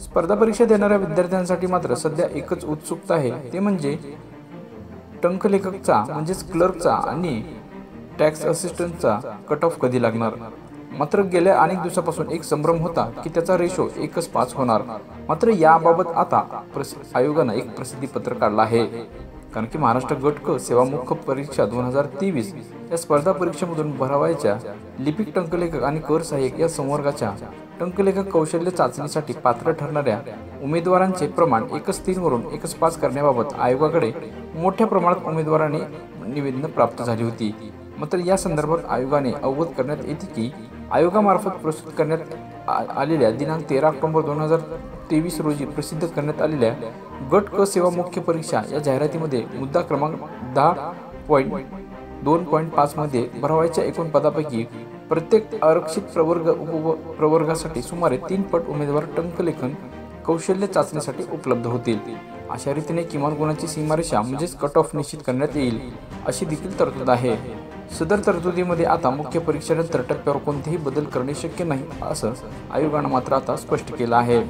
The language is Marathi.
स्पर्धा परीक्षा देणाऱ्या विद्यार्थ्यांसाठी मात्र सध्या एकच उत्सुकता आहे, ते म्हणजे टंकलेखकचा म्हणजेच क्लर्कचा आणि टॅक्स असिस्टंटचा कट ऑफ कधी लागणार। मात्र गेल्या अनेक दिवसापासून एक संभ्रम होता की त्याचा रेशो 1:5 होणार। मात्र याबाबत आता आयोगानं एक प्रसिद्धी पत्र काढलं आहे, कारण की महाराष्ट्र गट क सेवामुख परीक्षा 2023 या स्पर्धा परीक्षेमधून भरावयाच्या लिपिक टंकलेखक आणि कर सहाय्यक या संवर्गाच्या टंकलेखक कौशल्य चाचणीसाठी पात्र ठरणाऱ्या उमेदवारांचे प्रमाण 1:3 वरून 1:5 करण्याबाबत आयोगाकडे मोठ्या प्रमाणात उमेदवारांनी निवेदनं प्राप्त झाली होती। मात्र या संदर्भात आयोगाने अवगत करण्यात येते की आयोगामार्फत प्रस्तुत करण्यात आलेल्या दिनांक 13 ऑक्टोबर 2023 रोजी प्रसिद्ध करण्यात आलेल्या गट क सेवा मुख्य परीक्षा या जाहिरातीमध्ये मुद्दा क्रमांक 10.2.5 मध्ये भरावयाच्या एकूण पदापैकी प्रत्येक आरक्षित प्रवर्ग उपप्रवर्गासाठी सुमारे 3 पट उमेदवार टंकलेखन कौशल्य चाचणीसाठी उपलब्ध होतील। अशा रीतीने किमान गुणाची सीमारेषा म्हणजेच कट ऑफ निश्चित करण्यात येईल, अशी देखील तरतूद आहे। सदर तरतुदीमध्ये आता मुख्य परीक्षेनंतर टप्प्यावर कोणतेही बदल करणे शक्य नाही, असं आयोगानं मात्र आता स्पष्ट केलं आहे।